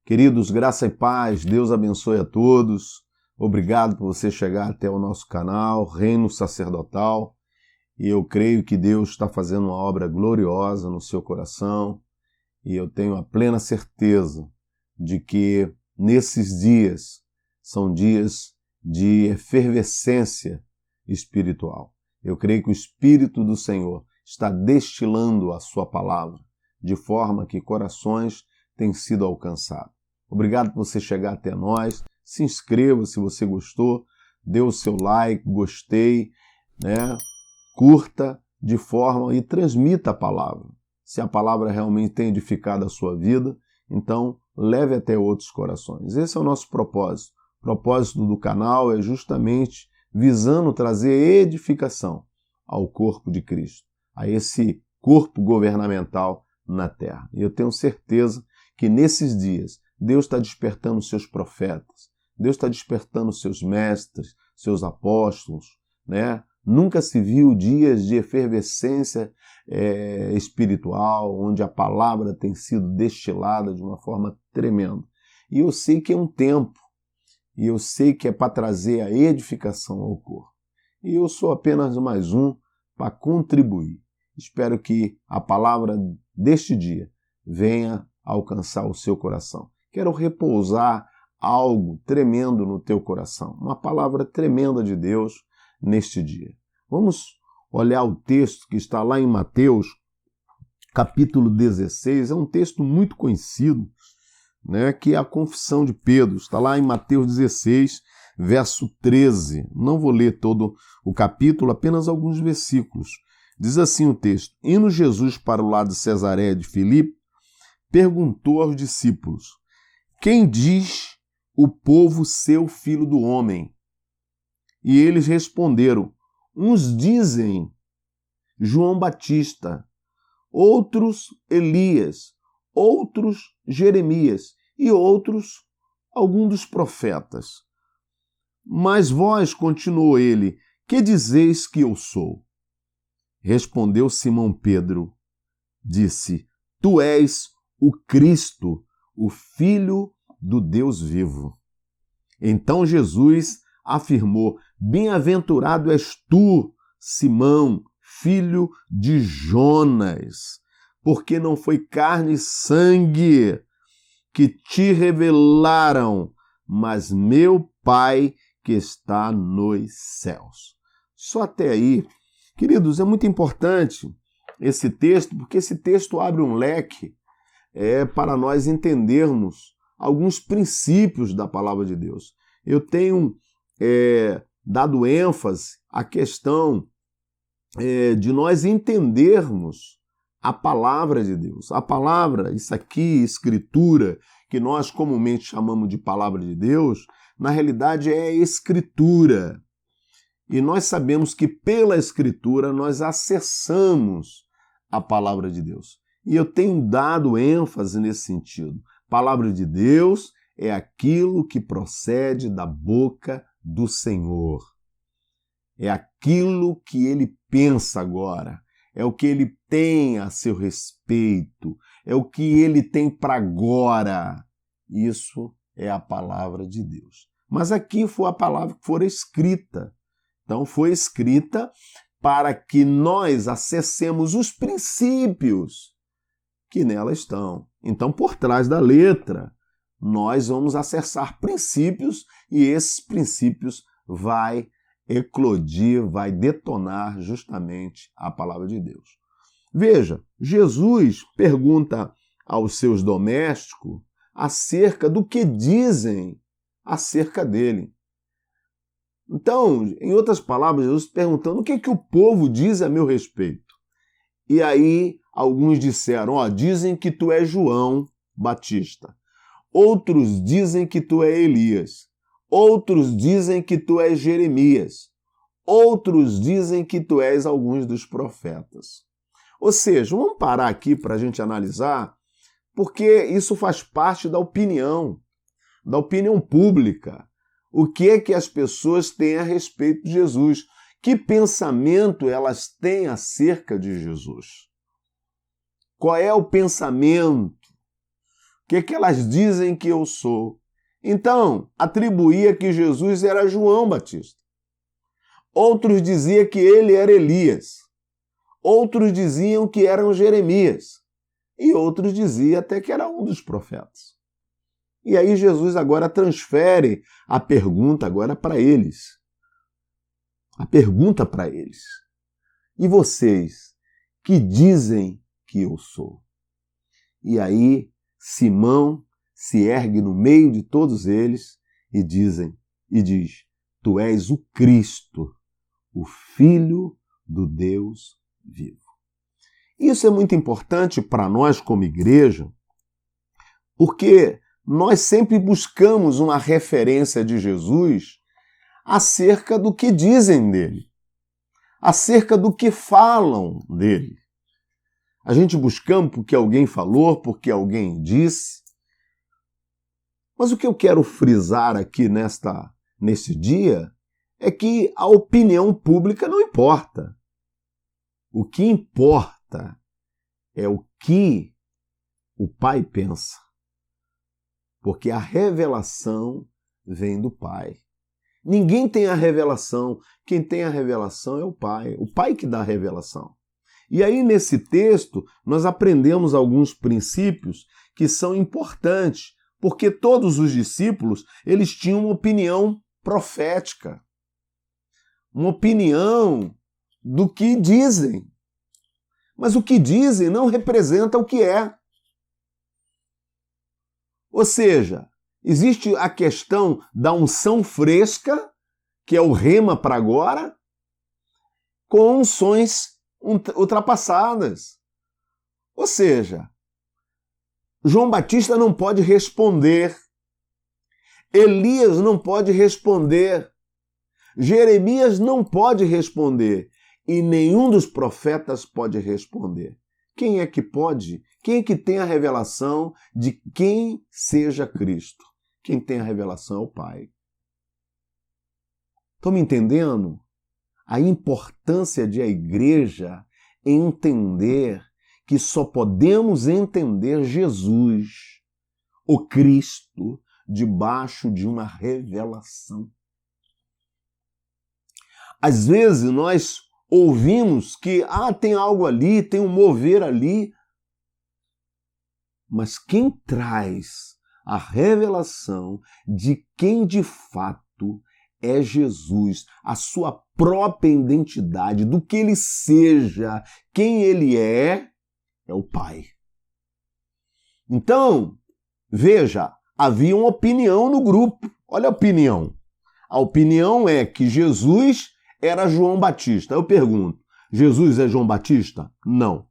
Queridos, graça e paz, Deus abençoe a todos. Obrigado por você chegar até o nosso canal, Reino Sacerdotal. E eu creio que Deus está fazendo uma obra gloriosa no seu coração. E eu tenho a plena certeza de que nesses dias são dias de efervescência espiritual. Eu creio que o Espírito do Senhor está destilando a sua palavra, de forma que corações têm sido alcançados. Obrigado por você chegar até nós. Se inscreva se você gostou, dê o seu like, gostei, né? Curta de forma e transmita a palavra. Se a palavra realmente tem edificado a sua vida, então leve até outros corações. Esse é o nosso propósito. O propósito do canal é justamente visando trazer edificação ao corpo de Cristo, a esse corpo governamental na terra. E eu tenho certeza que nesses dias Deus está despertando os seus profetas, Deus está despertando os seus mestres, seus apóstolos, né? Nunca se viu dias de efervescência espiritual, onde a palavra tem sido destilada de uma forma tremenda. E eu sei que é um tempo, e eu sei que é para trazer a edificação ao corpo. E eu sou apenas mais um para contribuir. Espero que a palavra deste dia venha alcançar o seu coração. Quero repousar algo tremendo no teu coração, uma palavra tremenda de Deus neste dia. Vamos olhar o texto que está lá em Mateus, capítulo 16, é um texto muito conhecido, né, que é a confissão de Pedro. Está lá em Mateus 16, verso 13. Não vou ler todo o capítulo, apenas alguns versículos. Diz assim o texto: Indo Jesus para o lado de Cesareia de Filipe, perguntou aos discípulos: Quem diz o povo ser o Filho do Homem? E eles responderam: Uns dizem João Batista, outros Elias, outros Jeremias e outros algum dos profetas. Mas vós, continuou ele, que dizeis que eu sou? Respondeu Simão Pedro, disse: Tu és o Cristo, o Filho do Deus vivo. Então Jesus afirmou: Bem-aventurado és tu, Simão, filho de Jonas, porque não foi carne e sangue que te revelaram, mas meu Pai que está nos céus. Só até aí. Queridos, é muito importante esse texto, porque esse texto abre um leque para nós entendermos alguns princípios da palavra de Deus. Eu tenho dado ênfase à questão de nós entendermos a palavra de Deus. A palavra, isso aqui, escritura, que nós comumente chamamos de palavra de Deus, na realidade é escritura. E nós sabemos que pela escritura nós acessamos a palavra de Deus. E eu tenho dado ênfase nesse sentido. Palavra de Deus é aquilo que procede da boca do Senhor. É aquilo que ele pensa agora. É o que ele tem a seu respeito. É o que ele tem para agora. Isso é a palavra de Deus. Mas aqui foi a palavra que foi escrita. Então foi escrita para que nós acessemos os princípios que nela estão. Então, por trás da letra, nós vamos acessar princípios e esses princípios vai eclodir, vai detonar justamente a palavra de Deus. Veja, Jesus pergunta aos seus domésticos acerca do que dizem acerca dele. Então, em outras palavras, Jesus perguntando o que o povo diz a meu respeito. E aí, alguns disseram, dizem que tu és João Batista. Outros dizem que tu és Elias. Outros dizem que tu és Jeremias. Outros dizem que tu és alguns dos profetas. Ou seja, vamos parar aqui para a gente analisar, porque isso faz parte da opinião pública. O que é que as pessoas têm a respeito de Jesus? Que pensamento elas têm acerca de Jesus? Qual é o pensamento? O que elas dizem que eu sou? Então, atribuía que Jesus era João Batista. Outros diziam que ele era Elias. Outros diziam que eram Jeremias. E outros diziam até que era um dos profetas. E aí Jesus agora transfere a pergunta agora para eles. A pergunta para eles. E vocês, que dizem que eu sou? E aí Simão se ergue no meio de todos eles e diz: Tu és o Cristo, o Filho do Deus vivo. Isso é muito importante para nós como igreja, porque nós sempre buscamos uma referência de Jesus acerca do que dizem dele, acerca do que falam dele. A gente buscamos porque alguém falou, porque alguém disse. Mas o que eu quero frisar aqui nesse dia é que a opinião pública não importa. O que importa é o que o Pai pensa. Porque a revelação vem do Pai. Ninguém tem a revelação. Quem tem a revelação é o Pai que dá a revelação. E aí, nesse texto, nós aprendemos alguns princípios que são importantes, porque todos os discípulos, eles tinham uma opinião profética, uma opinião do que dizem. Mas o que dizem não representa o que é. Ou seja, existe a questão da unção fresca, que é o rema para agora, com unções ultrapassadas. Ou seja, João Batista não pode responder, Elias não pode responder, Jeremias não pode responder e nenhum dos profetas pode responder. Quem é que pode? Quem é que tem a revelação de quem seja Cristo? Quem tem a revelação é o Pai. Estão me entendendo? A importância de a igreja entender que só podemos entender Jesus, o Cristo, debaixo de uma revelação. Às vezes nós ouvimos que tem algo ali, tem um mover ali, mas quem traz a revelação de quem de fato é Jesus, a sua própria identidade, do que ele seja, quem ele é o Pai. Então, veja, havia uma opinião no grupo. Olha a opinião. A opinião é que Jesus era João Batista. Eu pergunto, Jesus é João Batista? Não.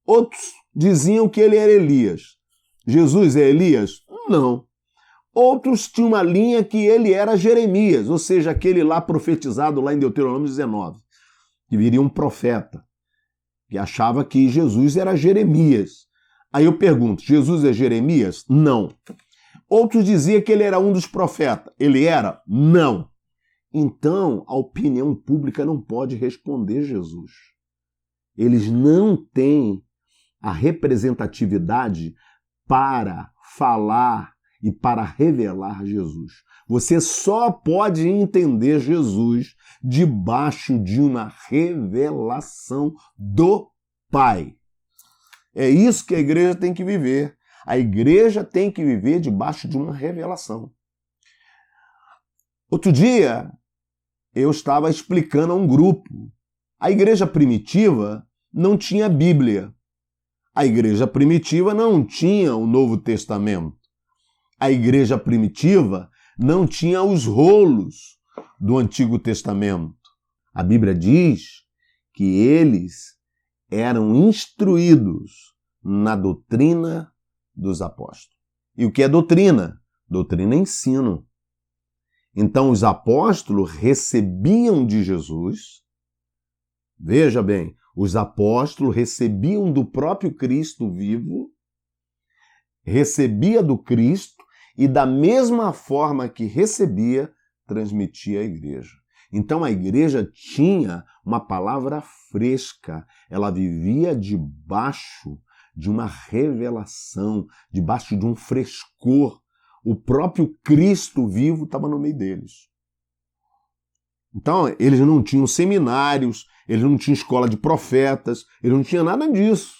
Outros diziam que ele era Elias. Jesus é Elias? Não. Outros tinham uma linha que ele era Jeremias, ou seja, aquele lá profetizado lá em Deuteronômio 19, que viria um profeta, que achava que Jesus era Jeremias. Aí eu pergunto, Jesus é Jeremias? Não. Outros diziam que ele era um dos profetas. Ele era? Não. Então, a opinião pública não pode responder Jesus. Eles não têm a representatividade para falar e para revelar Jesus. Você só pode entender Jesus debaixo de uma revelação do Pai. É isso que a igreja tem que viver. A igreja tem que viver debaixo de uma revelação. Outro dia, eu estava explicando a um grupo. A igreja primitiva não tinha Bíblia. A igreja primitiva não tinha o Novo Testamento. A igreja primitiva não tinha os rolos do Antigo Testamento. A Bíblia diz que eles eram instruídos na doutrina dos apóstolos. E o que é doutrina? Doutrina é ensino. Então os apóstolos recebiam de Jesus, veja bem, os apóstolos recebiam do próprio Cristo vivo, recebia do Cristo e da mesma forma que recebia, transmitia à igreja. Então a igreja tinha uma palavra fresca, ela vivia debaixo de uma revelação, debaixo de um frescor. O próprio Cristo vivo estava no meio deles. Então, eles não tinham seminários, eles não tinham escola de profetas, eles não tinham nada disso.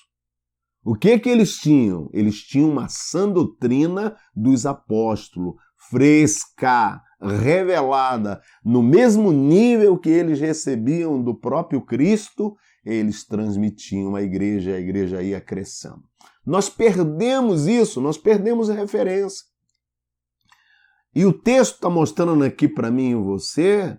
O que eles tinham? Eles tinham uma sã doutrina dos apóstolos, fresca, revelada, no mesmo nível que eles recebiam do próprio Cristo, eles transmitiam à igreja, e a igreja ia crescendo. Nós perdemos isso, nós perdemos a referência. E o texto está mostrando aqui para mim e você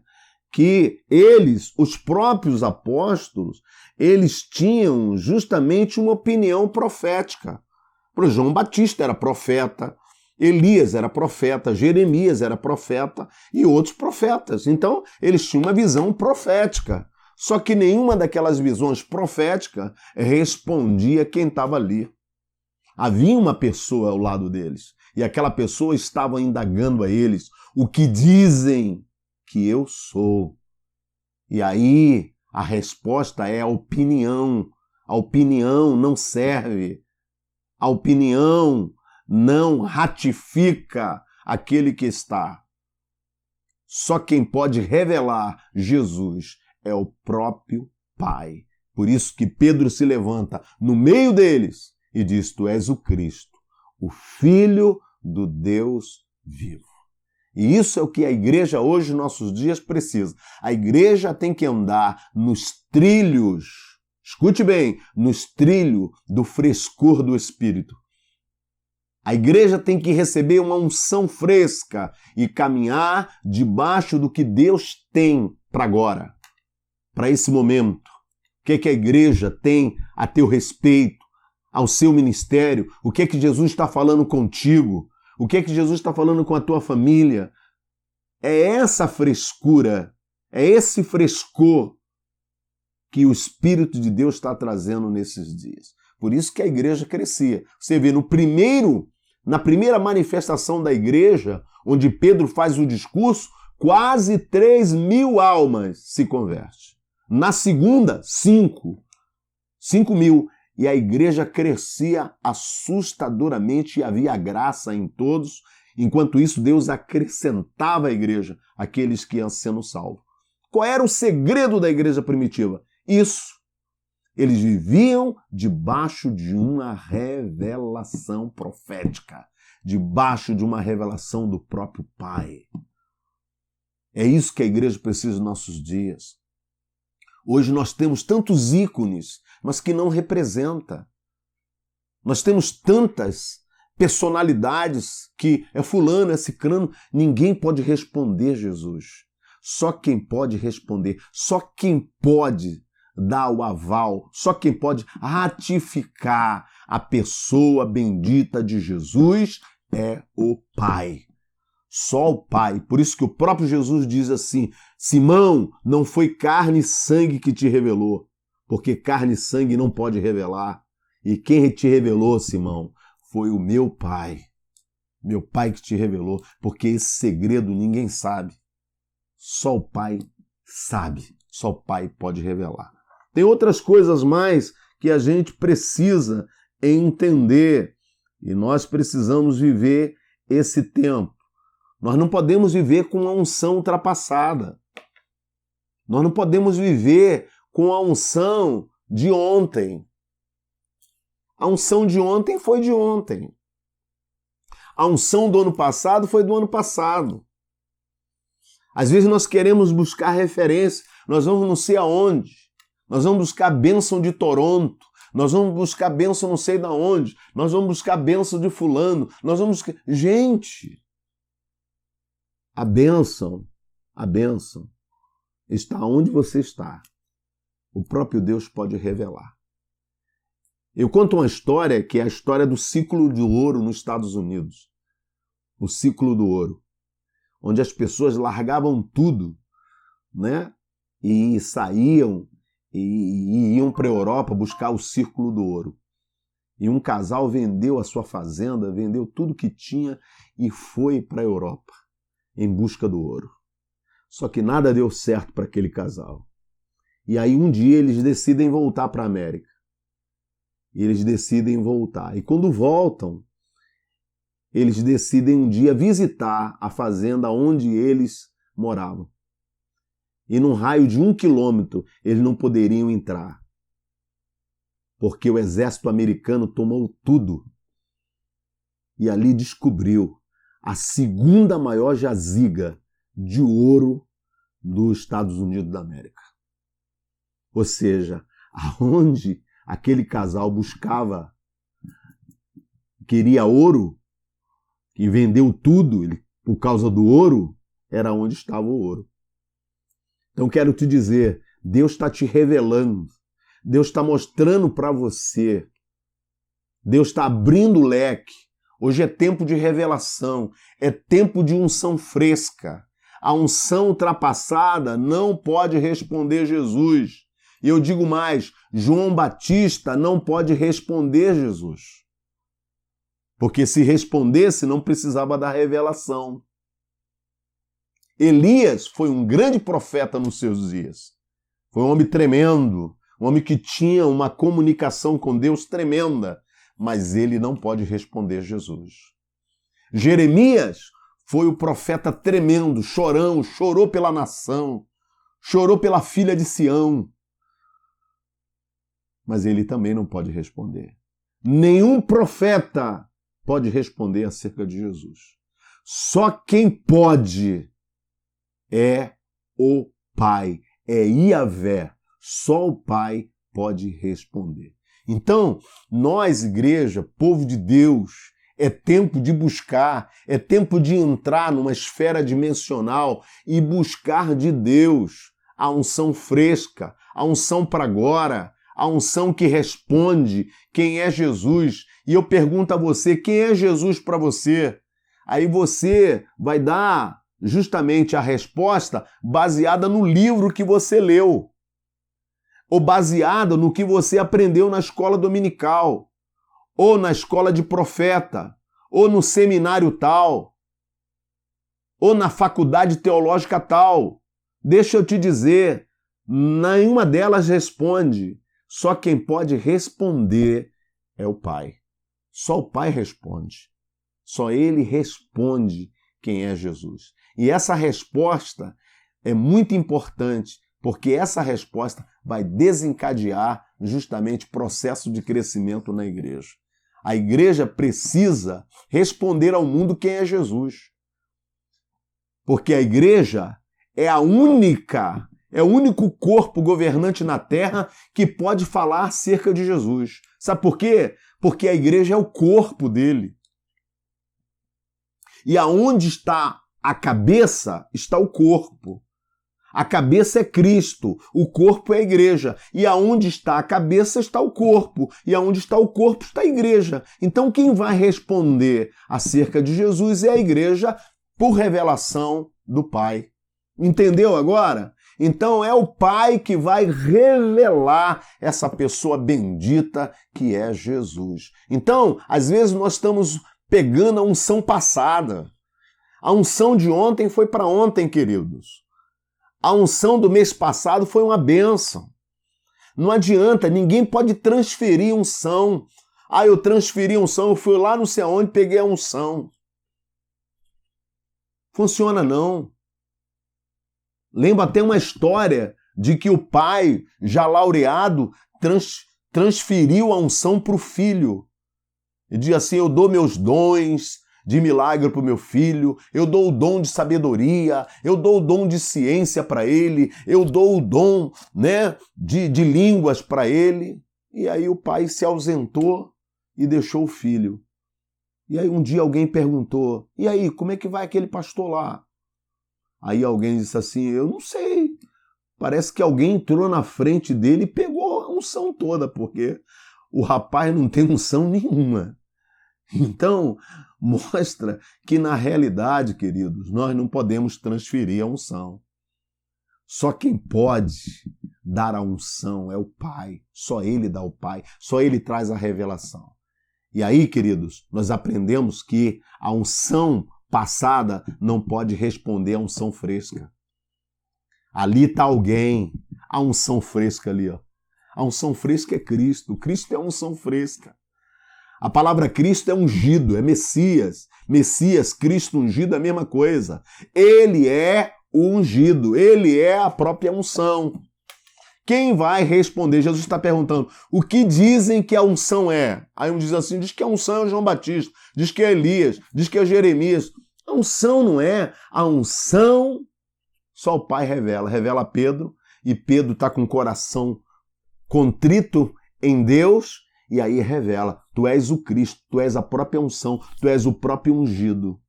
que eles, os próprios apóstolos, eles tinham justamente uma opinião profética. Por exemplo, João Batista era profeta, Elias era profeta, Jeremias era profeta e outros profetas. Então, eles tinham uma visão profética. Só que nenhuma daquelas visões proféticas respondia quem estava ali. Havia uma pessoa ao lado deles e aquela pessoa estava indagando a eles o que dizem que eu sou. E aí a resposta é a opinião. A opinião não serve. A opinião não ratifica aquele que está. Só quem pode revelar Jesus é o próprio Pai. Por isso que Pedro se levanta no meio deles e diz: Tu és o Cristo, o Filho do Deus vivo. E isso é o que a igreja hoje, nos nossos dias, precisa. A igreja tem que andar nos trilhos, escute bem, nos trilhos do frescor do Espírito. A igreja tem que receber uma unção fresca e caminhar debaixo do que Deus tem para agora, para esse momento. O que é que a igreja tem a teu respeito, ao seu ministério? O que é que Jesus está falando contigo? O que é que Jesus está falando com a tua família? É essa frescura, é esse frescor que o Espírito de Deus está trazendo nesses dias. Por isso que a igreja crescia. Você vê na primeira manifestação da igreja, onde Pedro faz o discurso, quase 3.000 almas se convertem. Na segunda, 5.000. E a igreja crescia assustadoramente e havia graça em todos. Enquanto isso, Deus acrescentava à igreja aqueles que iam sendo salvos. Qual era o segredo da igreja primitiva? Isso. Eles viviam debaixo de uma revelação profética, debaixo de uma revelação do próprio Pai. É isso que a igreja precisa nos nossos dias. Hoje nós temos tantos ícones, mas que não representa. Nós temos tantas personalidades que é fulano, é cicrano, ninguém pode responder Jesus. Só quem pode responder, só quem pode dar o aval, só quem pode ratificar a pessoa bendita de Jesus é o Pai. Só o Pai. Por isso que o próprio Jesus diz assim: Simão, não foi carne e sangue que te revelou, porque carne e sangue não pode revelar. E quem te revelou, Simão, foi o meu Pai. Meu Pai que te revelou, porque esse segredo ninguém sabe. Só o Pai sabe. Só o Pai pode revelar. Tem outras coisas mais que a gente precisa entender. E nós precisamos viver esse tempo. Nós não podemos viver com a unção ultrapassada. Nós não podemos viver com a unção de ontem. A unção de ontem foi de ontem. A unção do ano passado foi do ano passado. Às vezes nós queremos buscar referência. Nós vamos não sei aonde. Nós vamos buscar a bênção de Toronto. Nós vamos buscar a bênção não sei de onde. Nós vamos buscar a bênção de fulano. Nós vamos buscar... Gente... A bênção está onde você está. O próprio Deus pode revelar. Eu conto uma história que é a história do ciclo de ouro nos Estados Unidos. O ciclo do ouro. Onde as pessoas largavam tudo, né? E saíam e iam para a Europa buscar o círculo do ouro. E um casal vendeu a sua fazenda, vendeu tudo que tinha e foi para a Europa em busca do ouro. Só que nada deu certo para aquele casal. E aí um dia eles decidem voltar para a América. E eles decidem voltar. E quando voltam, eles decidem um dia visitar a fazenda onde eles moravam. E num raio de 1 quilômetro eles não poderiam entrar. Porque o exército americano tomou tudo. E ali descobriu a segunda maior jaziga de ouro dos Estados Unidos da América. Ou seja, aonde aquele casal buscava, queria ouro, e vendeu tudo por causa do ouro, era onde estava o ouro. Então quero te dizer, Deus está te revelando, Deus está mostrando para você, Deus está abrindo o leque. Hoje é tempo de revelação, é tempo de unção fresca. A unção ultrapassada não pode responder Jesus. E eu digo mais, João Batista não pode responder Jesus. Porque se respondesse, não precisava da revelação. Elias foi um grande profeta nos seus dias. Foi um homem tremendo, um homem que tinha uma comunicação com Deus tremenda, mas ele não pode responder Jesus. Jeremias foi o profeta tremendo, chorão, chorou pela nação, chorou pela filha de Sião, mas ele também não pode responder. Nenhum profeta pode responder acerca de Jesus. Só quem pode é o Pai, é Yahvé. Só o Pai pode responder. Então, nós, igreja, povo de Deus, é tempo de buscar, é tempo de entrar numa esfera dimensional e buscar de Deus a unção fresca, a unção para agora, a unção que responde quem é Jesus. E eu pergunto a você, quem é Jesus para você? Aí você vai dar justamente a resposta baseada no livro que você leu, ou baseada no que você aprendeu na escola dominical, ou na escola de profeta, ou no seminário tal, ou na faculdade teológica tal. Deixa eu te dizer, nenhuma delas responde. Só quem pode responder é o Pai. Só o Pai responde. Só Ele responde quem é Jesus. E essa resposta é muito importante, porque essa resposta vai desencadear justamente processo de crescimento na igreja. A igreja precisa responder ao mundo quem é Jesus. Porque a igreja é o único corpo governante na terra que pode falar acerca de Jesus. Sabe por quê? Porque a igreja é o corpo dele. E aonde está a cabeça, está o corpo. A cabeça é Cristo, o corpo é a igreja. E aonde está a cabeça está o corpo. E aonde está o corpo está a igreja. Então quem vai responder acerca de Jesus é a igreja por revelação do Pai. Entendeu agora? Então é o Pai que vai revelar essa pessoa bendita que é Jesus. Então, às vezes nós estamos pegando a unção passada. A unção de ontem foi para ontem, queridos. A unção do mês passado foi uma bênção. Não adianta, ninguém pode transferir unção. Ah, eu transferi unção, eu fui lá não sei aonde, peguei a unção. Funciona não. Lembro até uma história de que o pai, já laureado, transferiu a unção para o filho. E diz assim, eu dou meus dons de milagre para o meu filho, eu dou o dom de sabedoria, eu dou o dom de ciência para ele, eu dou o dom, de línguas para ele. E aí o pai se ausentou e deixou o filho. E aí um dia alguém perguntou, e aí, como é que vai aquele pastor lá? Aí alguém disse assim, eu não sei, parece que alguém entrou na frente dele e pegou a unção toda, porque o rapaz não tem unção nenhuma. Então, mostra que na realidade, queridos, nós não podemos transferir a unção. Só quem pode dar a unção é o Pai, só Ele dá o Pai, só Ele traz a revelação. E aí, queridos, nós aprendemos que a unção passada não pode responder à unção fresca. Ali está alguém, a unção fresca ali, ó. A unção fresca é Cristo. Cristo é a unção fresca. A palavra Cristo é ungido, é Messias. Messias, Cristo ungido é a mesma coisa. Ele é o ungido, ele é a própria unção. Quem vai responder? Jesus está perguntando, o que dizem que a unção é? Aí um diz assim, diz que a unção é João Batista, diz que é Elias, diz que é Jeremias. A unção não é. A unção só o Pai revela. Revela a Pedro, e Pedro está com o coração contrito em Deus, e aí revela, tu és o Cristo, tu és a própria unção, tu és o próprio ungido.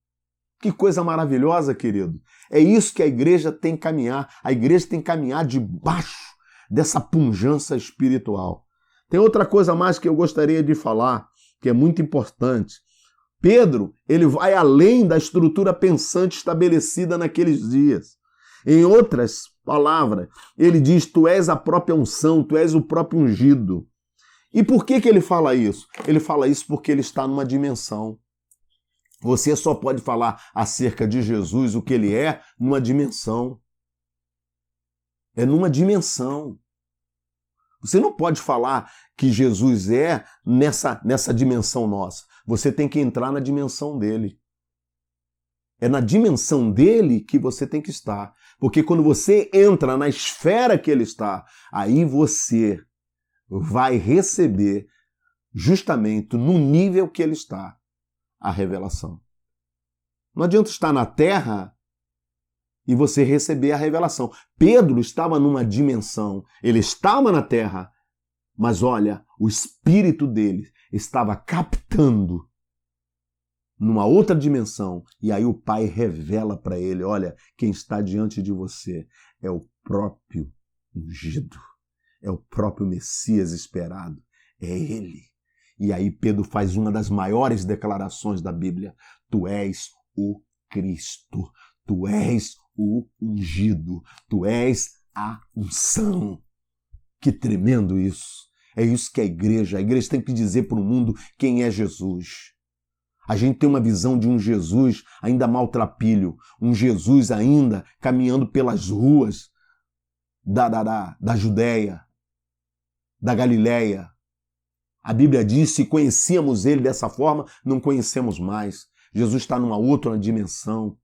Que coisa maravilhosa, querido. É isso que a igreja tem que caminhar. A igreja tem que caminhar debaixo dessa pujança espiritual. Tem outra coisa mais que eu gostaria de falar, que é muito importante. Pedro, ele vai além da estrutura pensante estabelecida naqueles dias. Em outras palavras, ele diz, tu és a própria unção, tu és o próprio ungido. E por que ele fala isso? Ele fala isso porque ele está numa dimensão. Você só pode falar acerca de Jesus, o que ele é, numa dimensão. É numa dimensão. Você não pode falar que Jesus é nessa dimensão nossa. Você tem que entrar na dimensão dele. É na dimensão dele que você tem que estar. Porque quando você entra na esfera que ele está, aí você vai receber justamente no nível que ele está a revelação. Não adianta estar na terra e você receber a revelação. Pedro estava numa dimensão, ele estava na terra, mas olha, o espírito dele estava captando numa outra dimensão, e aí o Pai revela para ele, olha, quem está diante de você é o próprio ungido, é o próprio Messias esperado, é ele. E aí Pedro faz uma das maiores declarações da Bíblia, tu és o Cristo, tu és o ungido, tu és a unção. Que tremendo isso! É isso que a igreja tem que dizer para o mundo quem é Jesus. A gente tem uma visão de um Jesus ainda maltrapilho, um Jesus ainda caminhando pelas ruas da Judéia, da Galileia. A Bíblia diz, se conhecíamos ele dessa forma, não conhecemos mais. Jesus está numa outra dimensão.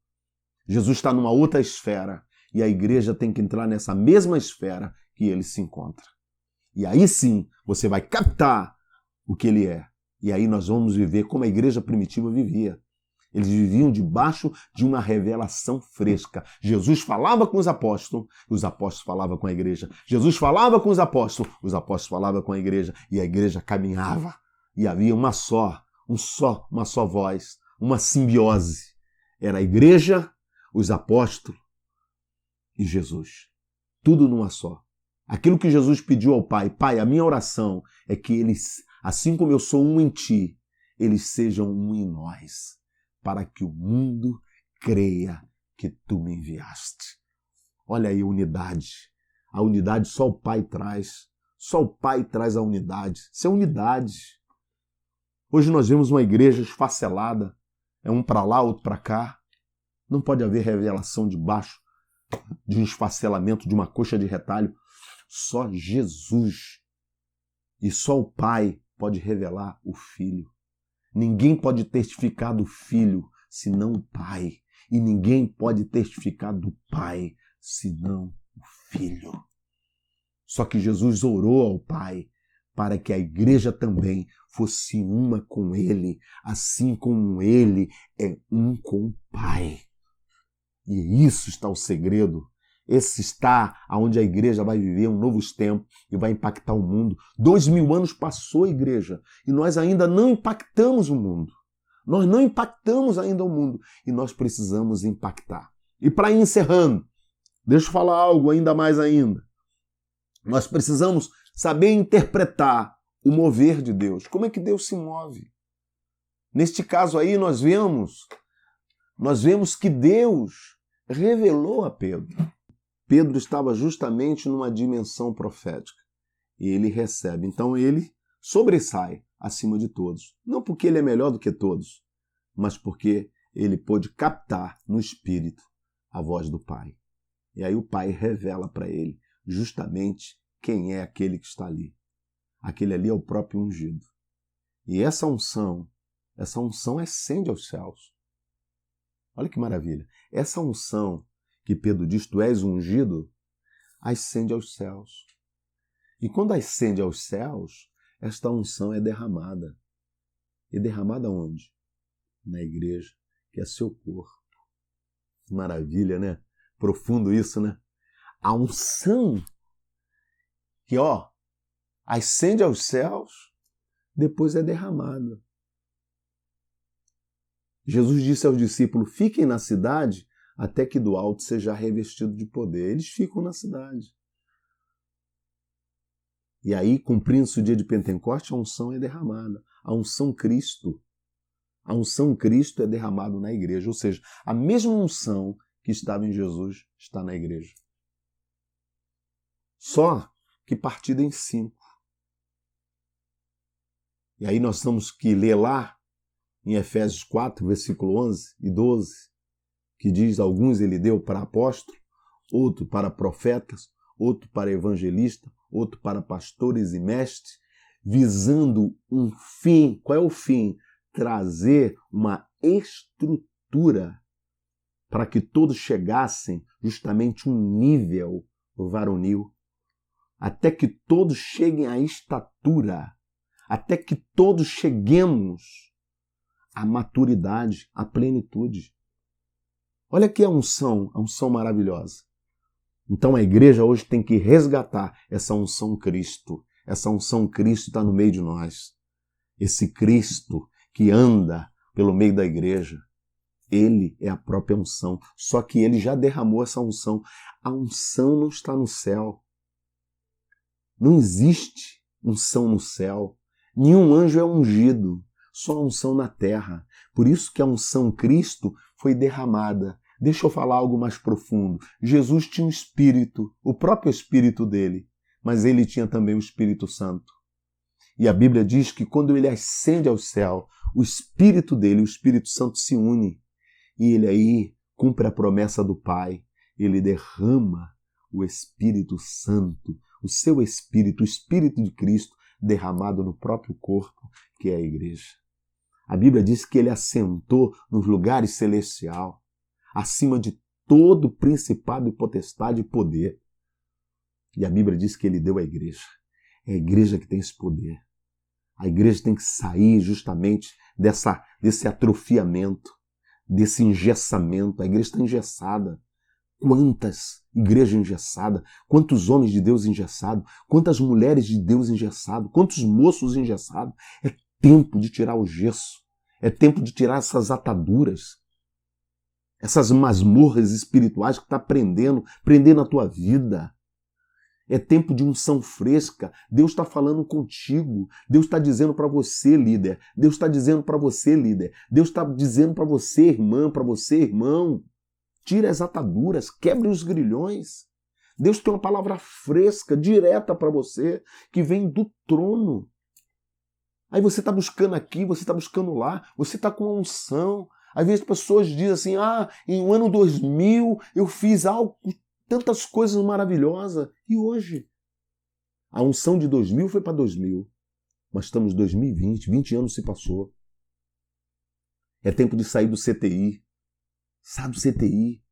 Jesus está numa outra esfera. E a igreja tem que entrar nessa mesma esfera que ele se encontra. E aí sim, você vai captar o que ele é. E aí nós vamos viver como a igreja primitiva vivia. Eles viviam debaixo de uma revelação fresca. Jesus falava com os apóstolos falavam com a igreja. Jesus falava com os apóstolos falavam com a igreja. E a igreja caminhava. E havia uma só voz, uma simbiose. Era a igreja, os apóstolos e Jesus. Tudo numa só. Aquilo que Jesus pediu ao Pai, Pai, a minha oração é que eles, assim como eu sou um em ti, eles sejam um em nós, para que o mundo creia que tu me enviaste. Olha aí a unidade. A unidade só o Pai traz. Só o Pai traz a unidade. Isso é unidade. Hoje nós vemos uma igreja esfacelada. É um para lá, outro para cá. Não pode haver revelação debaixo de um esfacelamento, de uma coxa de retalho. Só Jesus e só o Pai pode revelar o Filho. Ninguém pode testificar do Filho senão o Pai. E ninguém pode testificar do Pai senão o Filho. Só que Jesus orou ao Pai para que a igreja também fosse uma com Ele, assim como Ele é um com o Pai. E isso está o segredo. Esse está onde a igreja vai viver um novo tempo e vai impactar o mundo. 2000 anos passou, igreja, e nós ainda não impactamos o mundo. Nós não impactamos ainda o mundo e nós precisamos impactar. E para ir encerrando, deixa eu falar algo ainda mais ainda. Nós precisamos saber interpretar o mover de Deus. Como é que Deus se move? Neste caso aí nós vemos que Deus revelou a Pedro. Pedro estava justamente numa dimensão profética e ele recebe. Então ele sobressai acima de todos. Não porque ele é melhor do que todos, mas porque ele pôde captar no Espírito a voz do Pai. E aí o Pai revela para ele justamente quem é aquele que está ali. Aquele ali é o próprio ungido. E essa unção ascende aos céus. Olha que maravilha. Essa unção que Pedro diz, tu és ungido, ascende aos céus. E quando ascende aos céus, esta unção é derramada. E derramada onde? Na igreja, que é seu corpo. Maravilha, né? Profundo isso, né? A unção que, ascende aos céus, depois é derramada. Jesus disse aos discípulos, fiquem na cidade até que do alto seja revestido de poder. Eles ficam na cidade. E aí, cumprindo-se o dia de Pentecoste, a unção é derramada. A unção Cristo. A unção Cristo é derramada na igreja. Ou seja, a mesma unção que estava em Jesus está na igreja. Só que partida em 5. E aí nós temos que ler lá em Efésios 4, versículo 11 e 12, que diz, alguns ele deu para apóstolo, outro para profetas, outro para evangelista, outro para pastores e mestres, visando um fim. Qual é o fim? Trazer uma estrutura para que todos chegassem justamente um nível varonil, até que todos cheguem à estatura, até que todos cheguemos à maturidade, à plenitude. Olha aqui a unção maravilhosa. Então a igreja hoje tem que resgatar essa unção Cristo. Essa unção Cristo está no meio de nós. Esse Cristo que anda pelo meio da igreja, ele é a própria unção. Só que ele já derramou essa unção. A unção não está no céu. Não existe unção no céu. Nenhum anjo é ungido. Só a unção na terra. Por isso que a unção Cristo foi derramada. Deixa eu falar algo mais profundo. Jesus tinha um Espírito, o próprio Espírito dele, mas ele tinha também o Espírito Santo. E a Bíblia diz que quando ele ascende ao céu, o Espírito dele, o Espírito Santo se une. E ele aí cumpre a promessa do Pai. Ele derrama o Espírito Santo, o seu Espírito, o Espírito de Cristo, derramado no próprio corpo, que é a igreja. A Bíblia diz que ele assentou nos lugares celestiais, acima de todo principado e potestade e poder. E a Bíblia diz que ele deu à igreja. É a igreja que tem esse poder. A igreja tem que sair justamente desse atrofiamento, desse engessamento. A igreja está engessada. Quantas igrejas engessadas, quantos homens de Deus engessados, quantas mulheres de Deus engessados, quantos moços engessados. É tempo de tirar o gesso. É tempo de tirar essas ataduras, essas masmorras espirituais que está prendendo a tua vida. É tempo de unção fresca. Deus está falando contigo. Deus está dizendo para você, líder. Deus está dizendo para você, líder. Deus está dizendo para você, irmã, para você, irmão. Tira as ataduras, quebre os grilhões. Deus tem uma palavra fresca, direta para você, que vem do trono. Aí você está buscando aqui, você está buscando lá, você está com a unção. Às vezes as pessoas dizem assim, em um ano 2000 eu fiz algo, tantas coisas maravilhosas. E hoje? A unção de 2000 foi para 2000. Mas estamos em 2020, 20 anos se passou. É tempo de sair do CTI. Sai do CTI.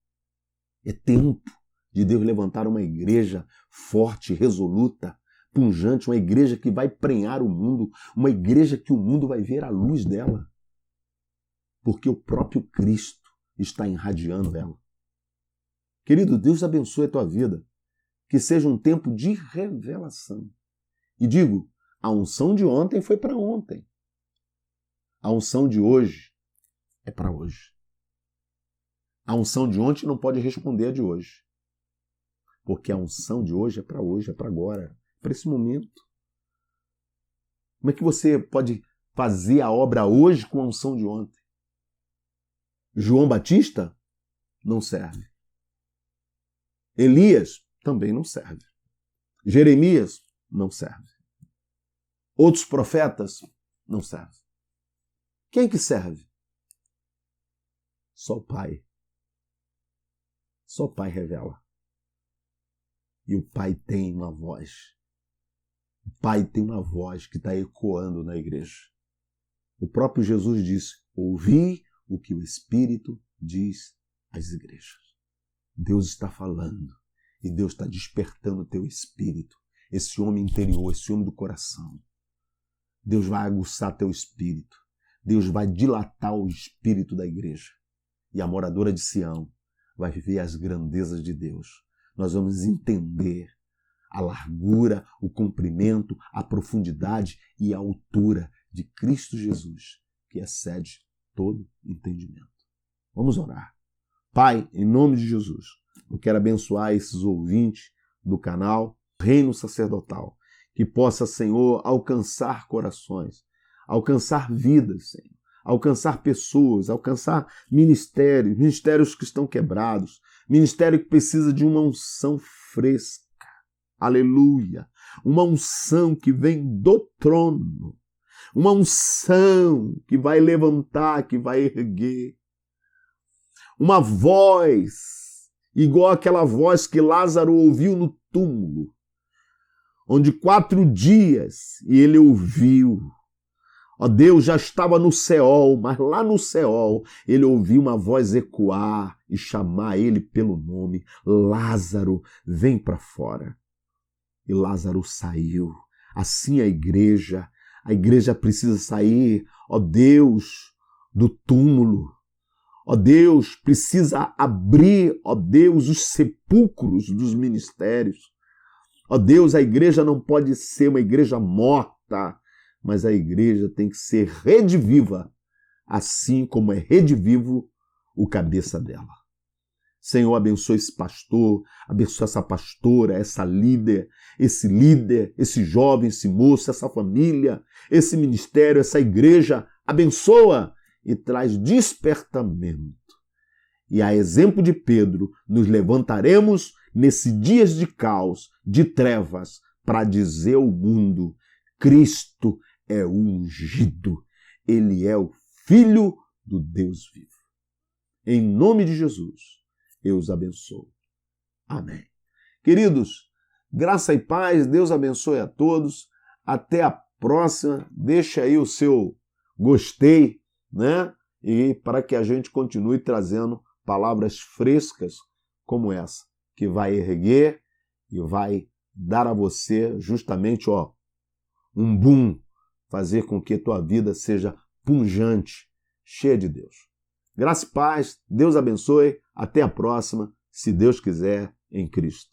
É tempo de Deus levantar uma igreja forte, resoluta, pujante, uma igreja que vai prenhar o mundo, uma igreja que o mundo vai ver a luz dela. Porque o próprio Cristo está irradiando ela. Querido, Deus abençoe a tua vida. Que seja um tempo de revelação. E digo, a unção de ontem foi para ontem. A unção de hoje é para hoje. A unção de ontem não pode responder a de hoje. Porque a unção de hoje, é para agora, para esse momento. Como é que você pode fazer a obra hoje com a unção de ontem? João Batista não serve. Elias também não serve. Jeremias não serve. Outros profetas não servem. Quem que serve? Só o Pai. Só o Pai revela. E o Pai tem uma voz. O Pai tem uma voz que está ecoando na igreja. O próprio Jesus disse: ouvi o que o Espírito diz às igrejas. Deus está falando e Deus está despertando o teu espírito, esse homem interior, esse homem do coração. Deus vai aguçar teu espírito. Deus vai dilatar o espírito da igreja. E a moradora de Sião vai viver as grandezas de Deus. Nós vamos entender a largura, o comprimento, a profundidade e a altura de Cristo Jesus, que excede todo entendimento. Vamos orar. Pai, em nome de Jesus, eu quero abençoar esses ouvintes do canal Reino Sacerdotal, que possa, Senhor, alcançar corações, alcançar vidas, Senhor, alcançar pessoas, alcançar ministérios que estão quebrados, ministério que precisa de uma unção fresca. Aleluia! Uma unção que vem do trono, uma unção que vai levantar, que vai erguer, uma voz igual aquela voz que Lázaro ouviu no túmulo, onde 4 dias e ele ouviu. Ó Deus, já estava no Seol, mas lá no Seol ele ouviu uma voz ecoar e chamar ele pelo nome: Lázaro, vem para fora. E Lázaro saiu. Assim a igreja precisa sair, ó Deus, do túmulo. Ó Deus, precisa abrir, ó Deus, os sepulcros dos ministérios. Ó Deus, a igreja não pode ser uma igreja morta, mas a igreja tem que ser rediviva, assim como é redivivo o cabeça dela. Senhor, abençoe esse pastor, abençoe essa pastora, essa líder, esse jovem, esse moço, essa família, esse ministério, essa igreja. Abençoa e traz despertamento. E a exemplo de Pedro, nos levantaremos nesses dias de caos, de trevas, para dizer ao mundo: Cristo é o ungido, ele é o Filho do Deus vivo. Em nome de Jesus, eu os abençoo. Amém. Queridos, graça e paz, Deus abençoe a todos. Até a próxima. Deixa aí o seu gostei, né? E para que a gente continue trazendo palavras frescas como essa, que vai erguer e vai dar a você justamente, um boom, fazer com que tua vida seja pungente, cheia de Deus. Graça e paz, Deus abençoe, até a próxima, se Deus quiser, em Cristo.